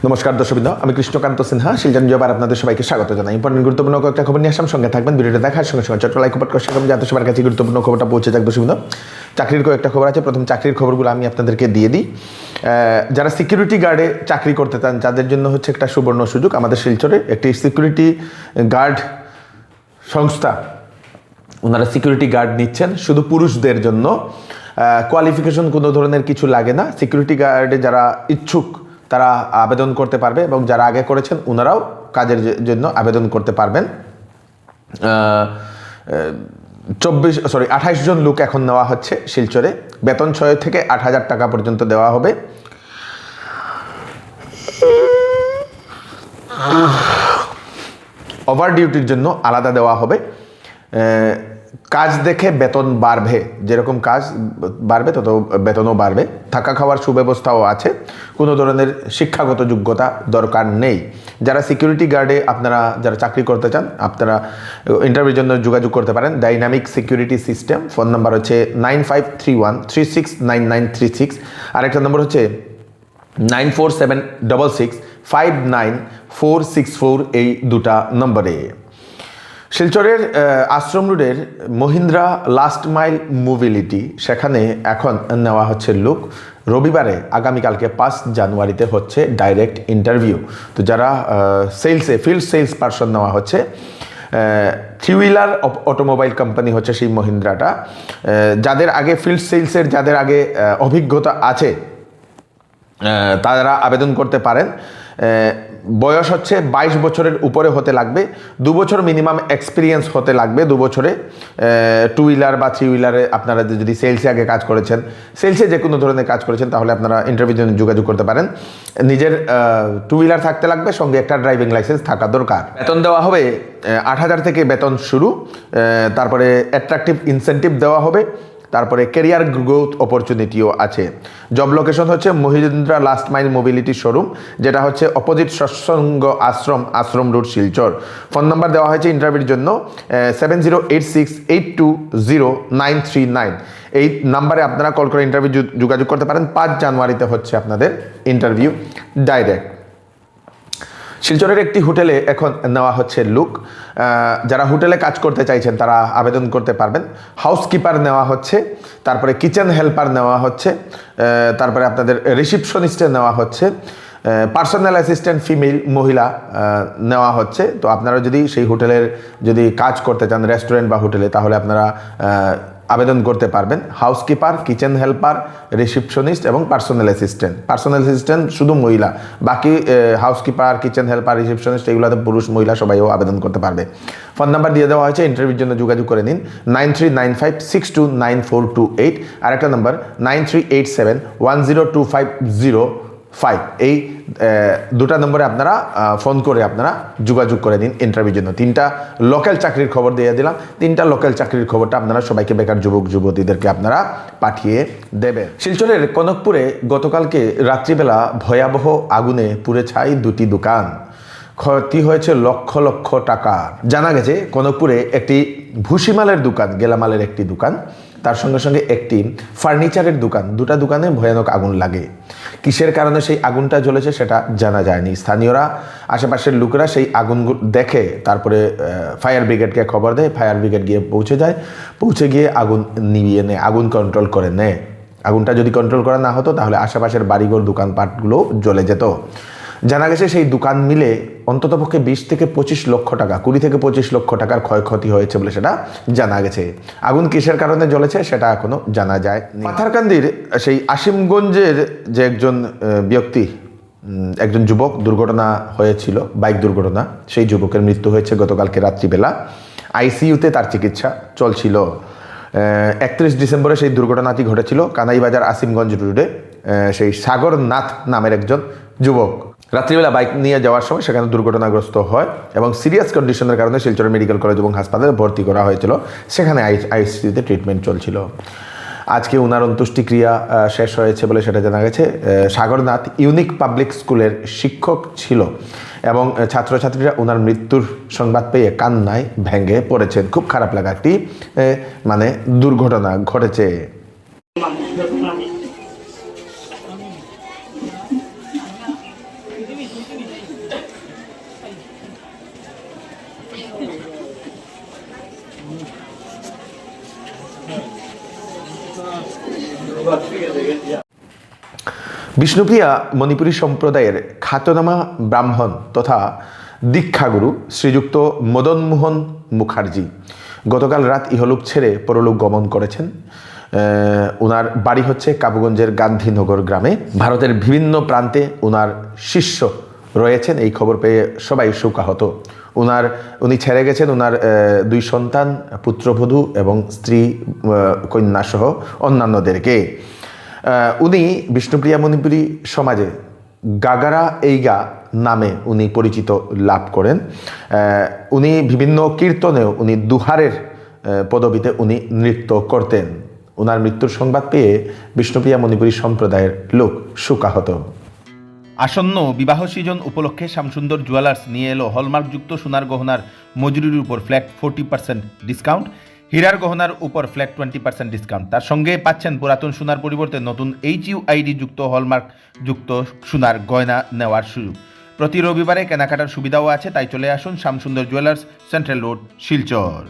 নমস্কার দর্শকবৃন্দ, আমি কৃষ্ণকান্ত সিনহা শিলচর জবার আপনাদের সবাইকে স্বাগত জানাই। ইম্পর্টেন্ট গুরুত্বপূর্ণ কয়েকটা খবর নিয়ে আসলাম, সঙ্গে থাকবেন। ভিডিওটা দেখার সঙ্গে সঙ্গে ছোট্ট লাইক করতে করতে যাতে সবার কাছে গুরুত্বপূর্ণ খবরটা পৌঁছে যাক। দর্শকবৃন্দ, চাকরির কয়েকটা খবর আছে। প্রথম চাকরির খবরগুলো আমি আপনাদেরকে দিয়ে দিই। যারা সিকিউরিটি গার্ডে চাকরি করতে চান তাদের জন্য হচ্ছে একটা সুবর্ণ সুযোগ। আমাদের শিলচরে একটি সিকিউরিটি গার্ড সংস্থা, ওনারা সিকিউরিটি গার্ড নিচ্ছেন শুধু পুরুষদের জন্য। কোয়ালিফিকেশন কোনো ধরনের কিছু লাগে না। সিকিউরিটি গার্ডে যারা ইচ্ছুক তারা আবেদন করতে পারবে এবং যারা আগে করেছেন ওনারাও কাজের জন্য আবেদন করতে পারবেন। 28 জন লোক এখন নেওয়া হচ্ছে শিলচরে। বেতন 6 থেকে 8,000 টাকা পর্যন্ত দেওয়া হবে। ওভার ডিউটির জন্য আলাদা দেওয়া হবে। কাজ দেখে বেতন বাড়বে, যেরকম কাজ বাড়বে তত বেতনও বাড়বে। থাকা খাওয়ার সুব্যবস্থাও আছে। কোনো ধরনের শিক্ষাগত যোগ্যতা দরকার নেই। যারা সিকিউরিটি গার্ডে আপনারা যারা চাকরি করতে চান আপনারা ইন্টারভিউর জন্য যোগাযোগ করতে পারেন। Dynamic security system, phone number হচ্ছে 9531369936। আরেকটা নম্বর হচ্ছে 9476659464, এই দুটা নম্বরে। শিলচরের আশ্রম রোডের মহিন্দ্রা লাস্ট মাইল মোবিলিটি, সেখানে এখন নেওয়া হচ্ছে লোক। রবিবারে আগামীকালকে 5 জানুয়ারিতে হচ্ছে ডাইরেক্ট ইন্টারভিউ। তো যারা সেলসে ফিল্ড সেলস পারসন নেওয়া হচ্ছে, 3 হুইলার অটোমোবাইল কোম্পানি হচ্ছে সেই মহিন্দ্রাটা। যাদের আগে ফিল্ড সেলসের যাদের আগে অভিজ্ঞতা আছে তারা আবেদন করতে পারেন। বয়স হচ্ছে 22 বছরের উপরে হতে লাগবে। 2 বছর মিনিমাম এক্সপিরিয়েন্স হতে লাগবে। 2 বছরে 2 হুইলার বা 3 হুইলারে আপনারা যদি সেলসে আগে কাজ করেছেন, সেলসে যে কোনো ধরনের কাজ করেছেন, তাহলে আপনারা ইন্টারভিউর জন্য যোগাযোগ করতে পারেন। নিজের 2 হুইলার থাকতে লাগবে, সঙ্গে একটা ড্রাইভিং লাইসেন্স থাকা দরকার। বেতন দেওয়া হবে 8,000 থেকে বেতন শুরু। তারপরে অ্যাট্রাকটিভ ইনসেন্টিভ দেওয়া হবে। তারপরে ক্যারিয়ার গ্রোথ অপরচুনিটিও আছে। জব লোকেশন হচ্ছে Mahindra last mile mobility showroom, যেটা হচ্ছে অপোজিট সৎসঙ্গ আশ্রম রোড, শিলচর। ফোন নাম্বার দেওয়া হয়েছে ইন্টারভিউর জন্য 7086820939। এই নাম্বারে আপনারা কল করে ইন্টারভিউ যোগাযোগ করতে পারেন। 5 জানুয়ারিতে হচ্ছে আপনাদের ইন্টারভিউ ডাইরেক্ট। শিলচরের একটি হোটেলে এখন নেওয়া হচ্ছে লোক। যারা হোটেলে কাজ করতে চাইছেন তারা আবেদন করতে পারবেন। হাউসকিপার নেওয়া হচ্ছে, তারপরে কিচেন হেল্পার নেওয়া হচ্ছে, তারপরে আপনাদের রিসিপশনিস্টে নেওয়া হচ্ছে, পার্সোনাল অ্যাসিস্ট্যান্ট ফিমেল মহিলা নেওয়া হচ্ছে। তো আপনারা যদি সেই হোটেলের যদি কাজ করতে চান, রেস্টুরেন্ট বা হোটেলে, তাহলে আপনারা আবেদন করতে পারবেন। হাউসকিপার, কিচেন হেল্পার, রিসিপশনিস্ট এবং পার্সোনাল অ্যাসিস্ট্যান্ট শুধু মহিলা। বাকি হাউসকিপার, কিচেন হেল্পার, রিসিপশনিস্ট এগুলোতে পুরুষ মহিলা সবাইও আবেদন করতে পারবে। ফোন নাম্বার দিয়ে দেওয়া হয়েছে, ইন্টারভিউর জন্য যোগাযোগ করে নিন 9395629428। আরেকটা নাম্বার 9387102505। এই দুটা নম্বরে আপনারা ফোন করে আপনারা যোগাযোগ করে নিন ইন্টারভিউর জন্য। 3টা লোকাল চাকরির খবর দিয়ে দিলাম। 3টা লোকাল চাকরির খবরটা আপনারা সবাইকে, বেকার যুবক যুবতীদেরকে আপনারা পাঠিয়ে দেবেন। শিলচরের কনকপুরে গতকালকে রাত্রিবেলা ভয়াবহ আগুনে পুড়ে ছাই 2টি দোকান। ক্ষতি হয়েছে লক্ষ লক্ষ টাকা। জানা গেছে কনকপুরে একটি ভুসিমালের দোকান, গেলামালের একটি দোকান, তার সঙ্গে সঙ্গে একটি ফার্নিচারের দোকান, 2টা দোকানে ভয়ানক আগুন লাগে। কিসের কারণে সেই আগুনটা জ্বলেছে সেটা জানা যায়নি। স্থানীয়রা, আশেপাশের লোকেরা সেই আগুন দেখে তারপরে ফায়ার ব্রিগেডকে খবর দেয়। ফায়ার ব্রিগেড গিয়ে পৌঁছে গিয়ে আগুন নিভিয়ে নেয়, আগুন কন্ট্রোল করে নেয়। আগুনটা যদি কন্ট্রোল করা না হতো তাহলে আশেপাশের বাড়িঘর, দোকানপাটগুলো জ্বলে যেত। জানা গেছে সেই দোকান মিলে অন্ততপক্ষে 20 থেকে 25 লক্ষ টাকা, 20 থেকে 25 লক্ষ টাকার ক্ষয়ক্ষতি হয়েছে বলে সেটা জানা গেছে। আগুন কিসের কারণে জ্বলেছে সেটা এখনো জানা যায়। পাথারকান্দির সেই আসিমগঞ্জের যে একজন যুবক দুর্ঘটনা হয়েছিল, বাইক দুর্ঘটনা, সেই যুবকের মৃত্যু হয়েছে গতকালকে রাত্রিবেলা। আইসিইউতে তার চিকিৎসা চলছিল। 31 ডিসেম্বরে সেই দুর্ঘটনাটি ঘটেছিল কানাইবাজার আসিমগঞ্জ রোডে। সেই সাগর নাথ নামের একজন যুবক রাত্রিবেলা বাইক নিয়ে যাওয়ার সময় সেখানে দুর্ঘটনাগ্রস্ত হয় এবং সিরিয়াস কন্ডিশনের কারণে শিলচর মেডিকেল কলেজ এবং হাসপাতালে ভর্তি করা হয়েছিল। সেখানে আইসিইউতে ট্রিটমেন্ট চলছিল। আজকে ওনার অন্ত্যেষ্টিক্রিয়া শেষ হয়েছে বলে সেটা জানা গেছে। সাগরনাথ ইউনিক পাবলিক স্কুলের শিক্ষক ছিল এবং ছাত্রছাত্রীরা ওনার মৃত্যুর সংবাদ পেয়ে কান্নায় ভেঙে পড়েছেন। খুব খারাপ লাগা একটি দুর্ঘটনা ঘটেছে। বিষ্ণুপ্রিয়া মণিপুরী সম্প্রদায়ের খ্যাতনামা ব্রাহ্মণ তথা দীক্ষাগুরু শ্রীযুক্ত মদনমোহন মুখার্জি গতকাল রাত ইহলোক ছেড়ে পরলোক গমন করেছেন। ওনার বাড়ি হচ্ছে কাবুগঞ্জের গান্ধীনগর গ্রামে। ভারতের বিভিন্ন প্রান্তে ওনার শিষ্য রয়েছেন। এই খবর পেয়ে সবাই শোকাহত। উনি ছেড়ে গেছেন ওনার 2 সন্তান, পুত্রবধূ এবং স্ত্রী কন্যা সহ অন্যান্যদেরকে। উনি বিষ্ণুপ্রিয়া মণিপুরী সমাজে গাগারা এইগা নামে উনি পরিচিত লাভ করেন। উনি বিভিন্ন কীর্তনেও উনি দুহারের পদবিতে উনি নৃত্য করতেন। ওনার মৃত্যুর সংবাদ পেয়ে বিষ্ণুপ্রিয়া মণিপুরী সম্প্রদায়ের লোক শোকাহত। আসন্ন বিবাহ সিজন উপলক্ষে শ্যামসুন্দর জুয়েলার্স নিয়ে এলো হলমার্কযুক্ত সোনার গহনার মজুরির উপর ফ্ল্যাট 40% ডিসকাউন্ট, হীরার গহনার উপর ফ্ল্যাট 20% ডিসকাউন্ট। তার সঙ্গে পাচ্ছেন পুরাতন সোনার পরিবর্তে নতুন HUID যুক্ত হলমার্ক যুক্ত সোনার গয়না নেওয়ার সুযোগ। প্রতি রবিবারে কেনাকাটার সুবিধাও আছে, তাই চলে আসুন Shyamsundar jewellers, central road, Silchar.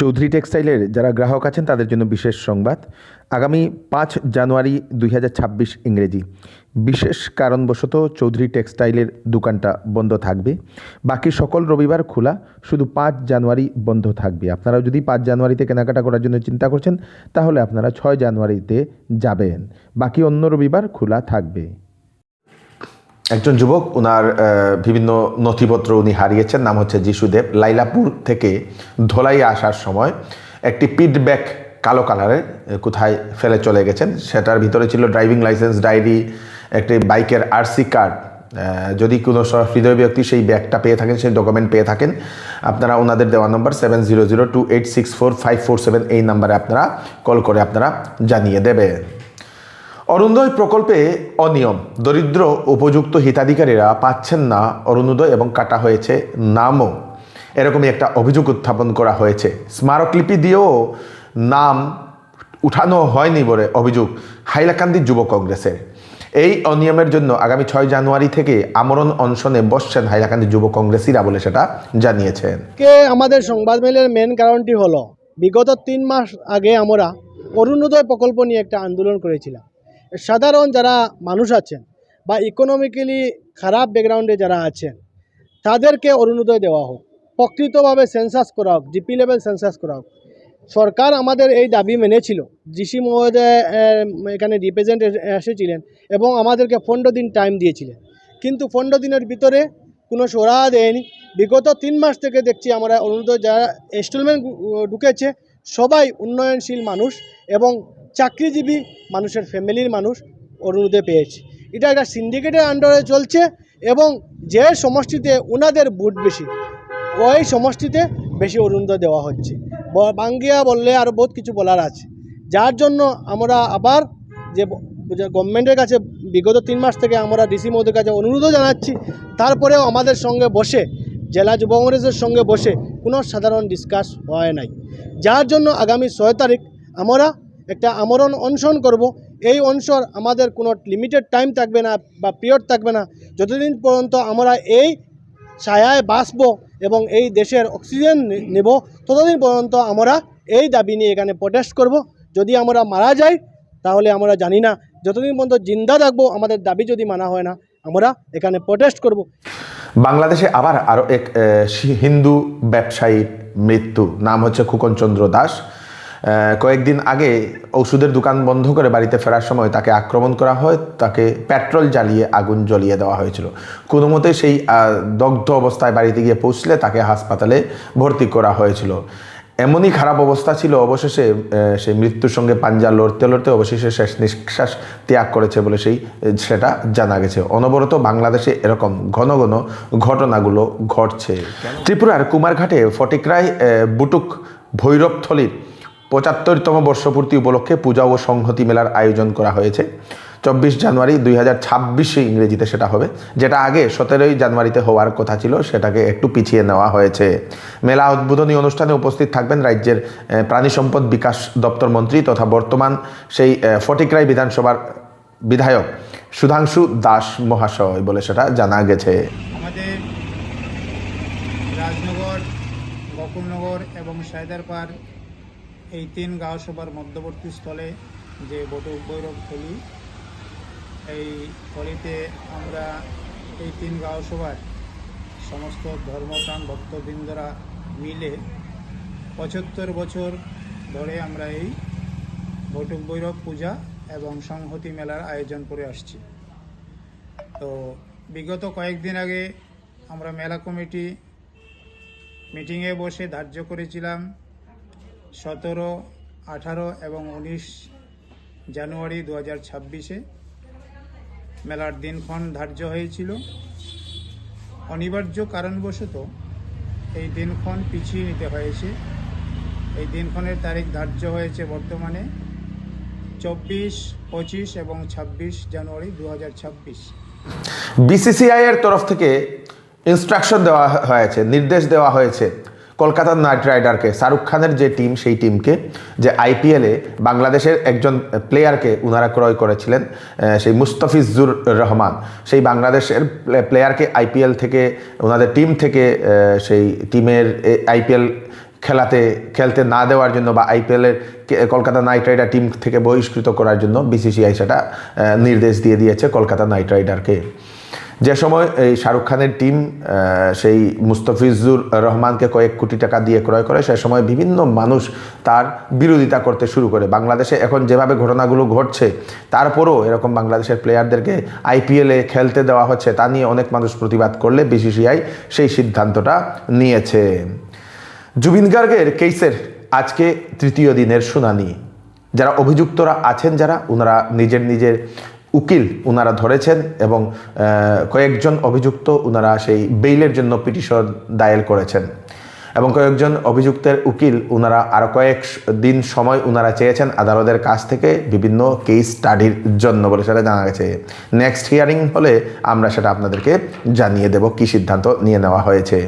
Chowdhury টেক্সটাইলের যারা গ্রাহক আছেন তাদের জন্য বিশেষ সংবাদ। আগামী 5 জানুয়ারি 2026 ইংরেজি বিশেষ কারণবশত চৌধুরী টেক্সটাইলের দোকানটা বন্ধ থাকবে। বাকি সকল রবিবার খোলা, শুধু 5 জানুয়ারি বন্ধ থাকবে। আপনারা যদি 5 জানুয়ারিতে কেনাকাটা করার জন্য চিন্তা করছেন তাহলে আপনারা 6 জানুয়ারিতে যাবেন। বাকি অন্য রবিবার খোলা থাকবে। একজন যুবক ওনার বিভিন্ন নথিপত্র উনি হারিয়েছেন, নাম হচ্ছে যিশুদেব। লাইলাপুর থেকে ধলাই আসার সময় একটি পিটব্যাক কালো কালারের কোথায় ফেলে চলে গেছেন। সেটার ভিতরে ছিল ড্রাইভিং লাইসেন্স, ডায়েরি, একটি বাইকের RC কার্ড। যদি কোনো হৃদয় ব্যক্তি সেই ব্যাগটা পেয়ে থাকেন, সেই ডকুমেন্ট পেয়ে থাকেন, আপনারা ওনাদের দেওয়া নম্বর 7002864547 এই নাম্বারে আপনারা কল করে আপনারা জানিয়ে দেবেন। অরুণোদয় প্রকল্পে অনিয়ম, দরিদ্র উপযুক্ত হিতাধিকারীরা পাচ্ছেন না অরুণোদয় এবং কাটা হয়েছে নামও, এরকমই একটা অভিযোগ উত্থাপন করা হয়েছে। স্মারকলিপি দিয়েও নাম উঠানো হয়নি বলে অভিযোগ হাইলাকান্দি যুব কংগ্রেসের। এই অনিয়মের জন্য আগামী 6 জানুয়ারি থেকে আমরণ অনশনে বসছেন হাইলাকান্দি যুব কংগ্রেসীরা বলে সেটা জানিয়েছেন। আমাদের সংবাদ মেলের মেন কারণটি হলো বিগত 3 মাস আগে আমরা অরুণোদয় প্রকল্প নিয়ে একটা আন্দোলন করেছিলাম। সাধারণ যারা মানুষ আছেন বা ইকোনমিক্যালি খারাপ ব্যাকগ্রাউন্ডে যারা আছেন তাদেরকে অরুণোদয় দেওয়া হোক, প্রকৃতভাবে সেন্সাস করা হোক, জিপি লেভেল সেন্সাস করা হোক। সরকার আমাদের এই দাবি মেনেছিল। জিসি মহোদয় এখানে রিপ্রেজেন্ট এসেছিলেন এবং আমাদেরকে 15 দিন টাইম দিয়েছিলেন, কিন্তু 15 দিনের ভিতরে কোনো সরা দেয়নি। বিগত 3 মাস থেকে দেখছি আমরা অরুণোদয় যারা ইনস্টলমেন্ট ঢুকেছে সবাই উন্নয়নশীল মানুষ এবং চাকরিজীবী মানুষের ফ্যামিলির মানুষ অরুণোদয় পেয়েছে। এটা একটা সিন্ডিকেটের আন্ডারে চলছে এবং যে সমষ্টিতে ওনাদের ভোট বেশি ওই সমষ্টিতে বেশি অরুণোদয় দেওয়া হচ্ছে। বাঙ্গিয়া বললে আরও বহুত কিছু বলার আছে, যার জন্য আমরা আবার যে গভর্নমেন্টের কাছে বিগত 3 মাস থেকে আমরা ডিসি মহোদয়ের কাছে অনুরোধও জানাচ্ছি। তারপরেও আমাদের সঙ্গে বসে জেলা যুব কংগ্রেসের সঙ্গে বসে কোনো সাধারণ ডিসকাস হয় নাই, যার জন্য আগামী 6 তারিখ আমরা একটা আমরণ অনশন করব। এই অনশন আমাদের কোনো লিমিটেড টাইম থাকবে না বা পিরিয়ড থাকবে না, যতদিন পর্যন্ত আমরা এই ছায়ায় বাঁচব এবং এই দেশের অক্সিজেন নেব ততদিন পর্যন্ত আমরা এই দাবি নিয়ে এখানে প্রোটেস্ট করব। যদি আমরা মারা যাই তাহলে আমরা জানি না, যতদিন পর্যন্ত জিন্দা থাকবো আমাদের দাবি যদি মানা হয় না আমরা এখানে প্রোটেস্ট করব। বাংলাদেশে আরও এক হিন্দু ব্যবসায়ীর মৃত্যু, নাম হচ্ছে খোকন চন্দ্র দাস। কয়েকদিন আগে ওষুধের দোকান বন্ধ করে বাড়িতে ফেরার সময় তাকে আক্রমণ করা হয়, তাকে পেট্রোল জ্বালিয়ে আগুন জ্বলিয়ে দেওয়া হয়েছিল। কোনো মতে সেই দগ্ধ অবস্থায় বাড়িতে গিয়ে পৌঁছলে তাকে হাসপাতালে ভর্তি করা হয়েছিল। এমনই খারাপ অবস্থা ছিল, অবশেষে সেই মৃত্যুর সঙ্গে পাঞ্জা লড়তে লড়তে অবশেষে শেষ নিঃশ্বাস ত্যাগ করেছে বলে সেটা জানা গেছে। অনবরত বাংলাদেশে এরকম ঘন ঘন ঘটনাগুলো ঘটছে। ত্রিপুরার কুমারঘাটে ফটিকরায় বুটুক ভৈরবথলির 75তম বর্ষপূর্তি উপলক্ষে পূজা ও সংহতি মেলার আয়োজন করা হয়েছে। 24 জানুয়ারি 2026 ইংরেজিতে সেটা হবে, যেটা আগে 17 জানুয়ারিতে হওয়ার কথা ছিল, সেটাকে একটু পিছিয়ে নেওয়া হয়েছে। মেলা উদ্বোধনী অনুষ্ঠানে উপস্থিত থাকবেন রাজ্যের প্রাণী সম্পদ বিকাশ দপ্তর মন্ত্রী তথা বর্তমান সেই ফটিকরাই বিধানসভার বিধায়ক সুধাংশু দাস মহাশয় বলে সেটা জানা গেছে। আমাদের রাজনগর, গোকুলনগর এবং সায়দারপাড় এই 3 গাঁও সভার মধ্যবর্তী স্থলে যে বটুক ভৈরব থলি, এই থলিতে আমরা এই 3 গাঁও সভার সমস্ত ধর্মপ্রাণ ভক্তবৃন্দরা মিলে 75 বছর ধরে আমরা এই বটুক ভৈরব পূজা এবং সংহতি মেলার আয়োজন করে আসছি। তো বিগত কয়েকদিন আগে আমরা মেলা কমিটি মিটিংয়ে বসে ধার্য করেছিলাম 17, 18 এবং 19 জানুয়ারি 2026-এ মেলার দিনক্ষণ ধার্য হয়েছিল। অনিবার্য কারণবশত এই দিনক্ষণ পিছিয়ে নিতে হয়েছে। এই দিনক্ষণের তারিখ ধার্য হয়েছে বর্তমানে 24, 25 এবং 26 জানুয়ারি 2026। বিসিসিআই এর তরফ থেকে ইনস্ট্রাকশন দেওয়া হয়েছে, নির্দেশ দেওয়া হয়েছে কলকাতা নাইট রাইডারকে, শাহরুখ খানের যে টিম সেই টিমকে, যে আইপিএলে বাংলাদেশের একজন প্লেয়ারকে উনারা ক্রয় করেছিলেন, সেই মুস্তাফিজুর রহমান, সেই বাংলাদেশের প্লেয়ারকে আইপিএল থেকে ওনাদের টিম থেকে সেই টিমের আইপিএল খেলতে না দেওয়ার জন্য বা আইপিএলের কলকাতা নাইট রাইডার টিম থেকে বহিষ্কৃত করার জন্য বিসিসিআই সেটা নির্দেশ দিয়ে দিয়েছে কলকাতা নাইট রাইডারকে। যে সময় এই শাহরুখ খানের টিম সেই মুস্তাফিজুর রহমানকে কয়েক কোটি টাকা দিয়ে ক্রয় করে, সে সময় বিভিন্ন মানুষ তার বিরোধিতা করতে শুরু করে। বাংলাদেশে এখন যেভাবে ঘটনাগুলো ঘটছে, তারপরও এরকম বাংলাদেশের প্লেয়ারদেরকে আইপিএলে খেলতে দেওয়া হচ্ছে, তা নিয়ে অনেক মানুষ প্রতিবাদ করলে বিসিসিআই সেই সিদ্ধান্তটা নিয়েছে। জুবিন গার্গের কেসের আজকে 3য় দিনের শুনানি। যারা অভিযুক্তরা আছেন, ওনারা নিজের উকিল উনারা ধরেছেন এবং কয়েকজন অভিযুক্ত উনারা সেই বেইলের জন্য পিটিশন দায়ের করেছেন এবং কয়েকজন অভিযুক্তের উকিল উনারা আরও কয়েক দিন সময় উনারা চেয়েছেন আদালতের কাছ থেকে বিভিন্ন কেস স্টাডির জন্য বলে সেটা জানা গেছে। নেক্সট হিয়ারিং হলে আমরা সেটা আপনাদেরকে জানিয়ে দেব কী সিদ্ধান্ত নিয়ে নেওয়া হয়েছে।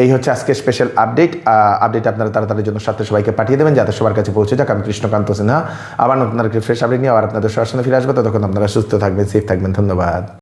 এই হচ্ছে আজকে স্পেশাল আপডেট আপনারা তাড়াতাড়ির জন্য সাথে সবাইকে পাঠিয়ে দেবেন যাতে সবার কাছে পৌঁছে যাক। আমি কৃষ্ণকান্ত সিনহা আবার নতুন আরেকটি ফ্রেশ আপডেট নিয়ে আবার আপনাদের সরাসরি ফিরে আসবো। ততক্ষণ আপনারা সুস্থ থাকবেন, সেফ থাকবেন। ধন্যবাদ।